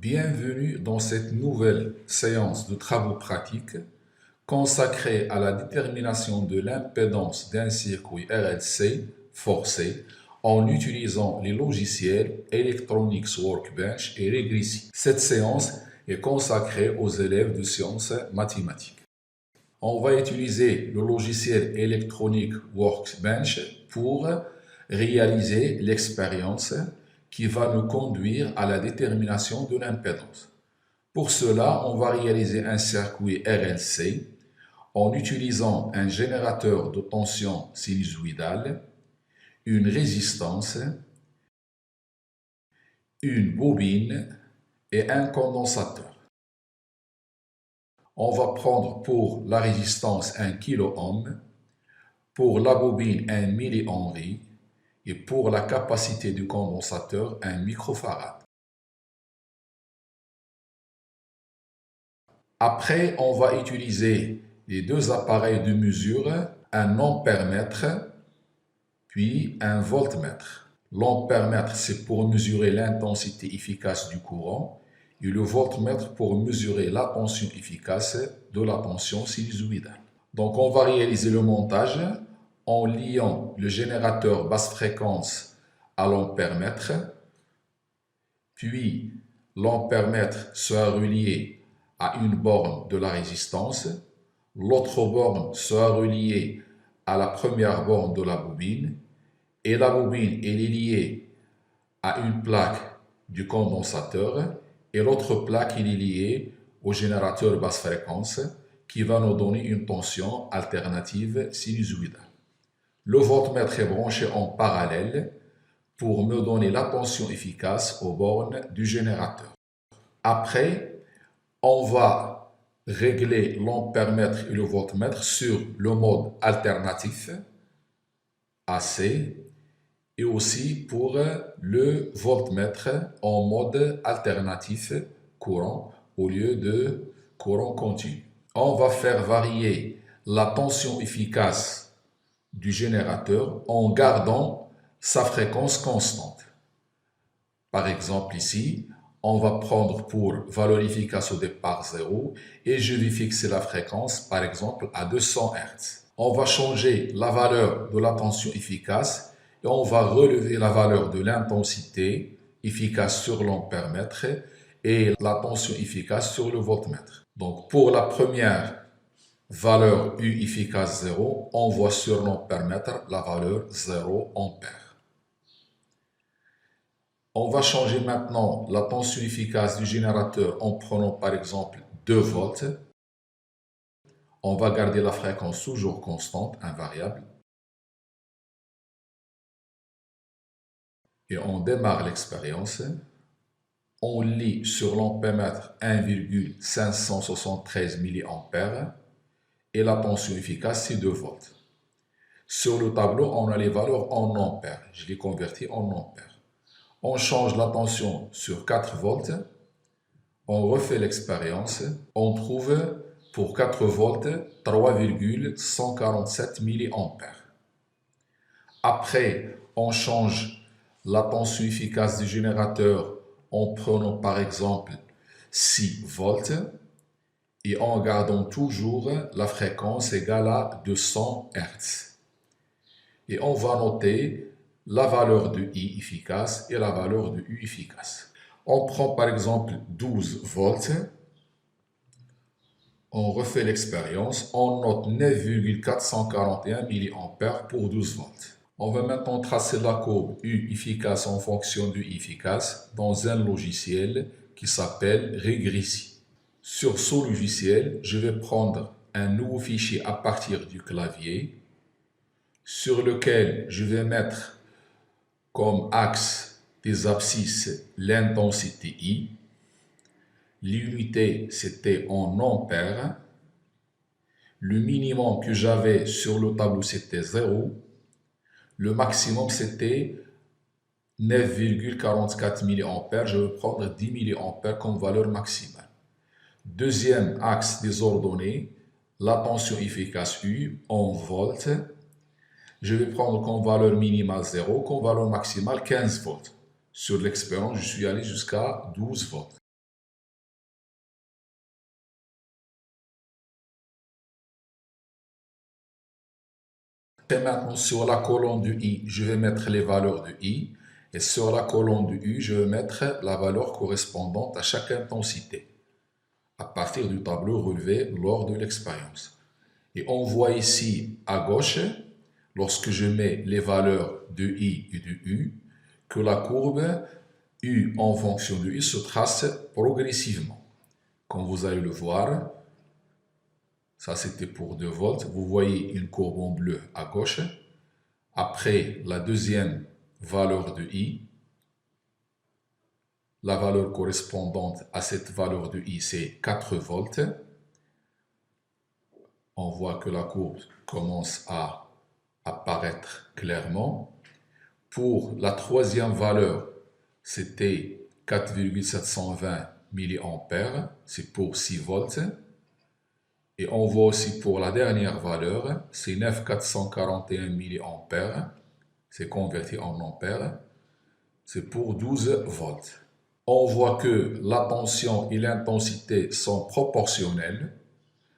Bienvenue dans cette nouvelle séance de travaux pratiques consacrée à la détermination de l'impédance d'un circuit RLC forcé en utilisant les logiciels Electronics Workbench et Regrisi. Cette séance est consacrée aux élèves de sciences mathématiques. On va utiliser le logiciel Electronic Workbench pour réaliser l'expérience qui va nous conduire à la détermination de l'impédance. Pour cela, on va réaliser un circuit RLC en utilisant un générateur de tension sinusoïdale, une résistance, une bobine et un condensateur. On va prendre pour la résistance 1 kΩ, pour la bobine 1 millihenry et pour la capacité du condensateur 1 microfarad. Après, on va utiliser les deux appareils de mesure, un ampèremètre puis un voltmètre. L'ampèremètre, c'est pour mesurer l'intensité efficace du courant et le voltmètre pour mesurer la tension efficace de la tension sinusoïdale. Donc, on va réaliser le montage en liant le générateur basse fréquence à l'ampèremètre, puis l'ampèremètre sera relié à une borne de la résistance, l'autre borne sera reliée à la première borne de la bobine, et la bobine est liée à une plaque du condensateur, et l'autre plaque est liée au générateur basse fréquence qui va nous donner une tension alternative sinusoïdale. Le voltmètre est branché en parallèle pour me donner la tension efficace aux bornes du générateur. Après, on va régler l'ampèremètre et le voltmètre sur le mode alternatif AC et aussi pour le voltmètre en mode alternatif courant au lieu de courant continu. On va faire varier la tension efficace du générateur en gardant sa fréquence constante. Par exemple ici, on va prendre pour valeur efficace au départ 0 et je vais fixer la fréquence par exemple à 200 Hz. On va changer la valeur de la tension efficace et on va relever la valeur de l'intensité efficace sur l'ampèremètre et la tension efficace sur le voltmètre. Donc pour la première valeur U efficace 0, on voit sur l'ampèremètre la valeur 0 ampère. On va changer maintenant la tension efficace du générateur en prenant par exemple 2 volts. On va garder la fréquence toujours constante, invariable. Et on démarre l'expérience. On lit sur l'ampèremètre 1,573 mA. Et la tension efficace, c'est 2 volts. Sur le tableau, on a les valeurs en ampères. Je les convertis en ampères. On change la tension sur 4 volts. On refait l'expérience. On trouve pour 4 volts 3,147 mA. Après, on change la tension efficace du générateur en prenant par exemple 6 volts. Et en gardant toujours la fréquence égale à 200 Hz. Et on va noter la valeur de I efficace et la valeur de U efficace. On prend par exemple 12 volts. On refait l'expérience. On note 9,441 mA pour 12 volts. On va maintenant tracer la courbe U efficace en fonction de I efficace dans un logiciel qui s'appelle Regrisi. Sur ce logiciel, je vais prendre un nouveau fichier à partir du clavier sur lequel je vais mettre comme axe des abscisses l'intensité I. L'unité, c'était en ampères. Le minimum que j'avais sur le tableau, c'était 0. Le maximum, c'était 9,44 mA. Je vais prendre 10 mA comme valeur maximale. Deuxième axe des ordonnées, la tension efficace U en volts. Je vais prendre comme valeur minimale 0, comme valeur maximale 15 volts. Sur l'expérience, je suis allé jusqu'à 12 volts. Et maintenant, sur la colonne du I, je vais mettre les valeurs de I. Et sur la colonne du U, je vais mettre la valeur correspondante à chaque intensité, à partir du tableau relevé lors de l'expérience. Et on voit ici à gauche, lorsque je mets les valeurs de I et de U, que la courbe U en fonction de I se trace progressivement. Comme vous allez le voir, ça c'était pour 2 volts. Vous voyez une courbe en bleu à gauche. Après la deuxième valeur de I, la valeur correspondante à cette valeur de I, c'est 4 volts. On voit que la courbe commence à apparaître clairement. Pour la troisième valeur, c'était 4,720 mA, c'est pour 6 volts. Et on voit aussi pour la dernière valeur, c'est 9,441 mA, c'est converti en ampères, c'est pour 12 volts. On voit que la tension et l'intensité sont proportionnelles,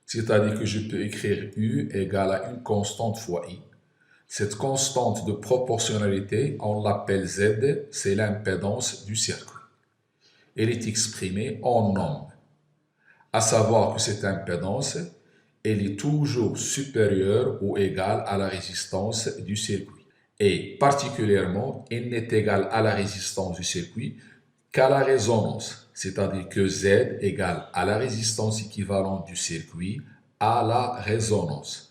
c'est-à-dire que je peux écrire U égale à une constante fois I. Cette constante de proportionnalité, on l'appelle Z, c'est l'impédance du circuit. Elle est exprimée en ohm, à savoir que cette impédance, elle est toujours supérieure ou égale à la résistance du circuit. Et particulièrement, elle n'est égale à la résistance du circuit qu'à la résonance, c'est-à-dire que Z égale à la résistance équivalente du circuit à la résonance.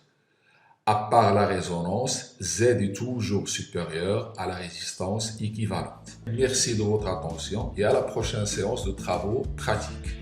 À part la résonance, Z est toujours supérieur à la résistance équivalente. Merci de votre attention et à la prochaine séance de travaux pratiques.